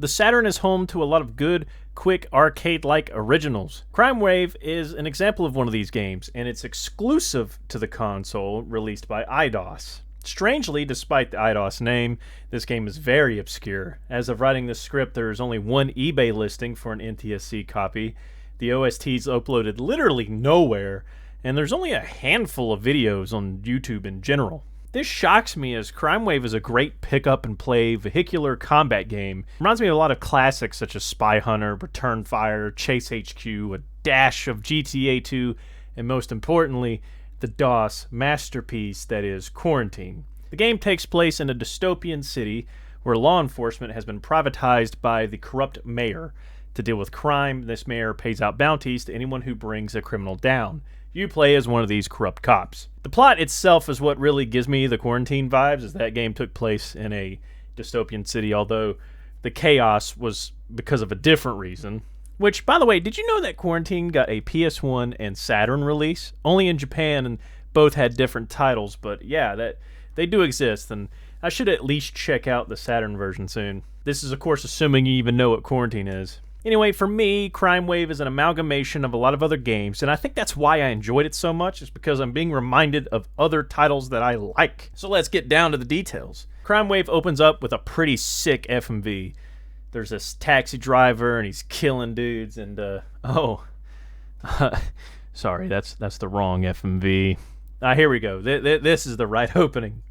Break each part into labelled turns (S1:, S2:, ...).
S1: The Saturn is home to a lot of good, quick, arcade-like originals. Crimewave is an example of one of these games, and it's exclusive to the console released by eidos. Strangely, despite the eidos name, this game is very obscure. As of writing this script, there is only one eBay listing for an NTSC copy. The OST's uploaded literally nowhere, and there's only a handful of videos on YouTube in general. This shocks me, as Crimewave is a great pick-up-and-play vehicular combat game. Reminds me of a lot of classics such as Spy Hunter, Return Fire, Chase HQ, a dash of GTA 2, and most importantly, the DOS masterpiece that is Quarantine. The game takes place in a dystopian city where law enforcement has been privatized by the corrupt mayor. To deal with crime, this mayor pays out bounties to anyone who brings a criminal down. You play as one of these corrupt cops. The plot itself is what really gives me the Quarantine vibes, as that game took place in a dystopian city, although the chaos was because of a different reason. Which, by the way, did you know that Quarantine got a PS1 and Saturn release? Only in Japan, and both had different titles, but yeah, that they do exist, and I should at least check out the Saturn version soon. This is, of course, assuming you even know what Quarantine is. Anyway, for me, Crimewave is an amalgamation of a lot of other games, and I think that's why I enjoyed it so much, is because I'm being reminded of other titles that I like. So let's get down to the details. Crimewave opens up with a pretty sick FMV. There's this taxi driver, and he's killing dudes, and, sorry, that's the wrong FMV. Here we go. This is the right opening.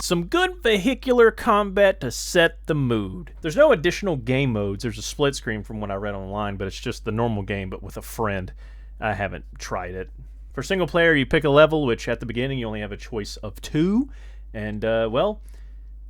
S1: Some good vehicular combat to set the mood. There's no additional game modes. There's a split screen from what I read online, but it's just the normal game, but with a friend. I haven't tried it. For single player, you pick a level, which at the beginning you only have a choice of 2, and, well,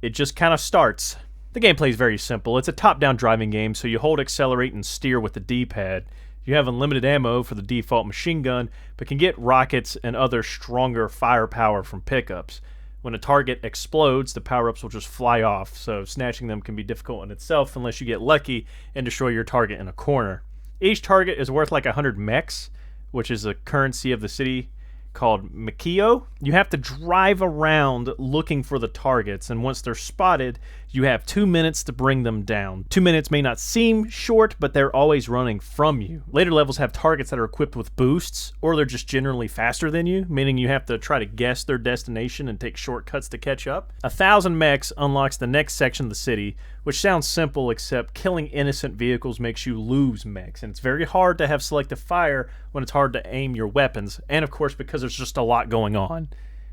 S1: it just kind of starts. The gameplay is very simple. It's a top-down driving game, so you hold accelerate and steer with the D-pad. You have unlimited ammo for the default machine gun, but can get rockets and other stronger firepower from pickups. When a target explodes, the power-ups will just fly off, so snatching them can be difficult in itself unless you get lucky and destroy your target in a corner. Each target is worth like 100 mechs, which is a currency of the city called Mikio. You have to drive around looking for the targets, and once they're spotted, you have 2 minutes to bring them down. 2 minutes may not seem short, but they're always running from you. Later levels have targets that are equipped with boosts, or they're just generally faster than you, meaning you have to try to guess their destination and take shortcuts to catch up. 1,000 mechs unlocks the next section of the city, which sounds simple, except killing innocent vehicles makes you lose mechs, and it's very hard to have selective fire when it's hard to aim your weapons, and of course because there's just a lot going on.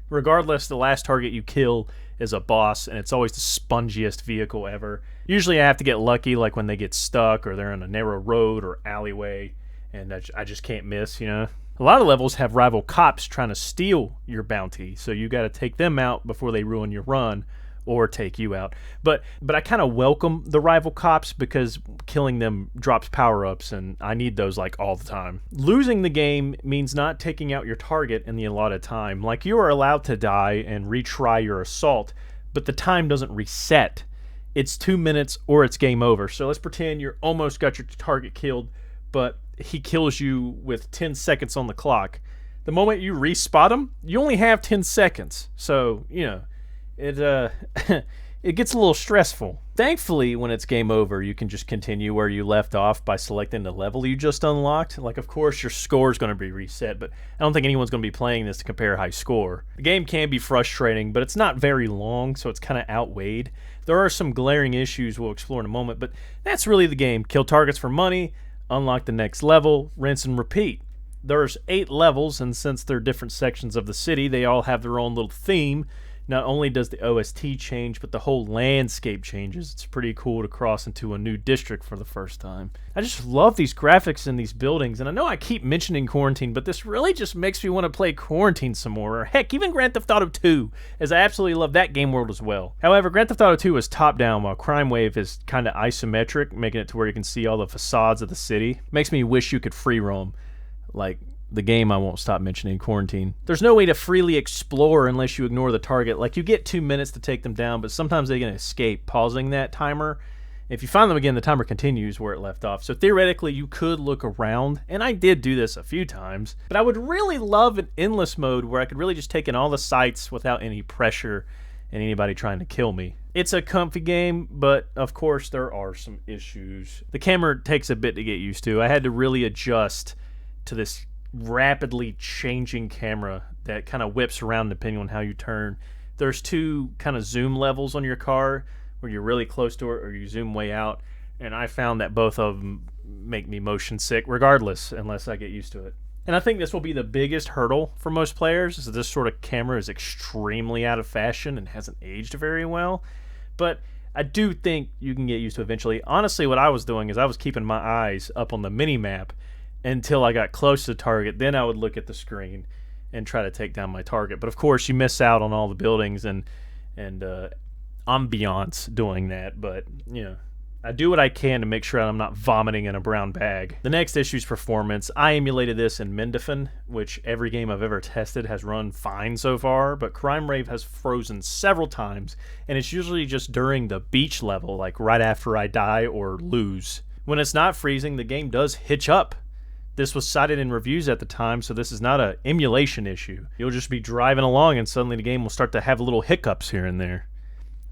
S1: Regardless, the last target you kill is a boss, and it's always the spongiest vehicle ever. Usually I have to get lucky, like when they get stuck or they're in a narrow road or alleyway, and I just can't miss, you know? A lot of levels have rival cops trying to steal your bounty, so you got to take them out before they ruin your run, or take you out. But I kind of welcome the rival cops because killing them drops power-ups, and I need those like all the time. Losing the game means not taking out your target in the allotted time. Like, you are allowed to die and retry your assault, but the time doesn't reset. It's 2 minutes or it's game over. So let's pretend you're almost got your target killed, but he kills you with 10 seconds on the clock. The moment you respot him, you only have 10 seconds. So, you know, it gets a little stressful. Thankfully, when it's game over, you can just continue where you left off by selecting the level you just unlocked. Like, of course, your score is going to be reset, but I don't think anyone's going to be playing this to compare high score. The game can be frustrating, but it's not very long, so it's kind of outweighed. There are some glaring issues we'll explore in a moment, but that's really the game. Kill targets for money, unlock the next level, rinse and repeat. There's 8 levels, and since they're different sections of the city, they all have their own little theme. Not only does the OST change, but the whole landscape changes. It's pretty cool to cross into a new district for the first time. I just love these graphics in these buildings, and I know I keep mentioning Quarantine, but this really just makes me want to play Quarantine some more, or heck, even Grand Theft Auto 2, as I absolutely love that game world as well. However, Grand Theft Auto 2 is top-down, while Crimewave is kind of isometric, making it to where you can see all the facades of the city. Makes me wish you could free roam, like the game I won't stop mentioning, Quarantine. There's no way to freely explore unless you ignore the target. Like, you get 2 minutes to take them down, but sometimes they can escape pausing that timer. If you find them again, the timer continues where it left off. So theoretically, you could look around, and I did do this a few times, but I would really love an endless mode where I could really just take in all the sights without any pressure and anybody trying to kill me. It's a comfy game, but of course there are some issues. The camera takes a bit to get used to. I had to really adjust to this rapidly changing camera that kind of whips around depending on how you turn. There's 2 kind of zoom levels on your car, where you're really close to it or you zoom way out, and I found that both of them make me motion sick regardless, unless I get used to it. And I think this will be the biggest hurdle for most players, is that this sort of camera is extremely out of fashion and hasn't aged very well. But I do think you can get used to it eventually. Honestly, what I was doing is I was keeping my eyes up on the mini-map until I got close to the target. Then I would look at the screen and try to take down my target. But of course, you miss out on all the buildings and ambiance doing that, but you know, I do what I can to make sure I'm not vomiting in a brown bag. The next issue is performance. I emulated this in mendafen, which every game I've ever tested has run fine so far, but Crimewave has frozen several times, and it's usually just during the beach level, like right after I die or lose. When it's not freezing, the game does hitch up. This was cited in reviews at the time, so this is not an emulation issue. You'll just be driving along and suddenly the game will start to have little hiccups here and there.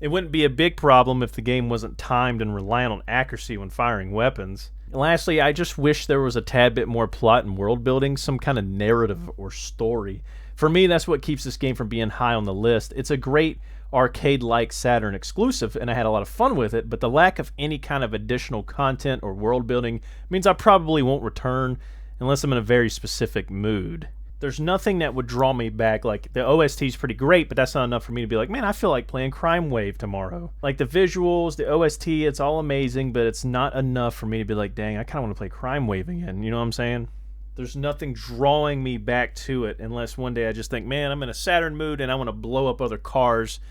S1: It wouldn't be a big problem if the game wasn't timed and reliant on accuracy when firing weapons. And lastly, I just wish there was a tad bit more plot and world building, some kind of narrative or story. For me, that's what keeps this game from being high on the list. It's a great arcade-like Saturn exclusive, and I had a lot of fun with it, but the lack of any kind of additional content or world building means I probably won't return unless I'm in a very specific mood. There's nothing that would draw me back. Like, the OST is pretty great, but that's not enough for me to be like, man, I feel like playing Crimewave tomorrow. Like, the visuals, the OST, it's all amazing, but it's not enough for me to be like, dang, I kind of want to play Crimewave again. You know what I'm saying? There's nothing drawing me back to it unless one day I just think, man, I'm in a Saturn mood and I want to blow up other cars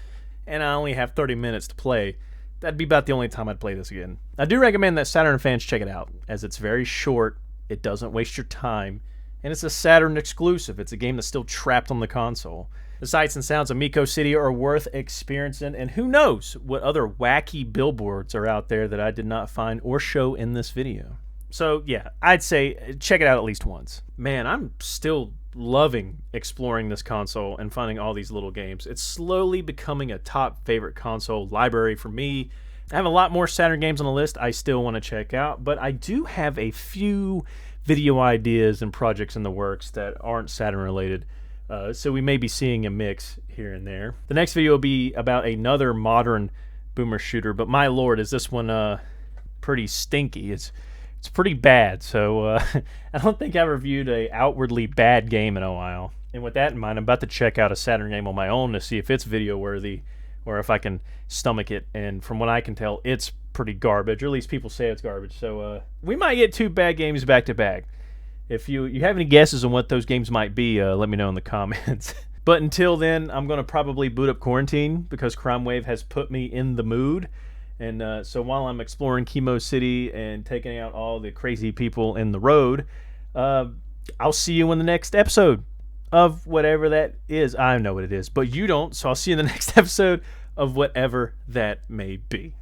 S1: and I only have 30 minutes to play. That'd be about the only time I'd play this again. I do recommend that Saturn fans check it out, as it's very short, it doesn't waste your time, and it's a Saturn exclusive. It's a game that's still trapped on the console. The sights and sounds of Miko City are worth experiencing, and who knows what other wacky billboards are out there that I did not find or show in this video. So yeah, I'd say check it out at least once. Man, I'm still loving exploring this console and finding all these little games. It's slowly becoming a top favorite console library for me. I have a lot more Saturn games on the list I still want to check out, but I do have a few video ideas and projects in the works that aren't Saturn related, so we may be seeing a mix here and there. The next video will be about another modern boomer shooter, but my lord, is this one pretty stinky. It's pretty bad, so I don't think I've reviewed a outwardly bad game in a while. And with that in mind, I'm about to check out a Saturn game on my own to see if it's video worthy or if I can stomach it, and from what I can tell, it's pretty garbage, or at least people say it's garbage. So we might get 2 bad games back to back. If you have any guesses on what those games might be, let me know in the comments. But until then, I'm going to probably boot up Quarantine because Crimewave has put me in the mood. And so while I'm exploring Chemo City and taking out all the crazy people in the road, I'll see you in the next episode of whatever that is. I know what it is, but you don't, so I'll see you in the next episode of whatever that may be.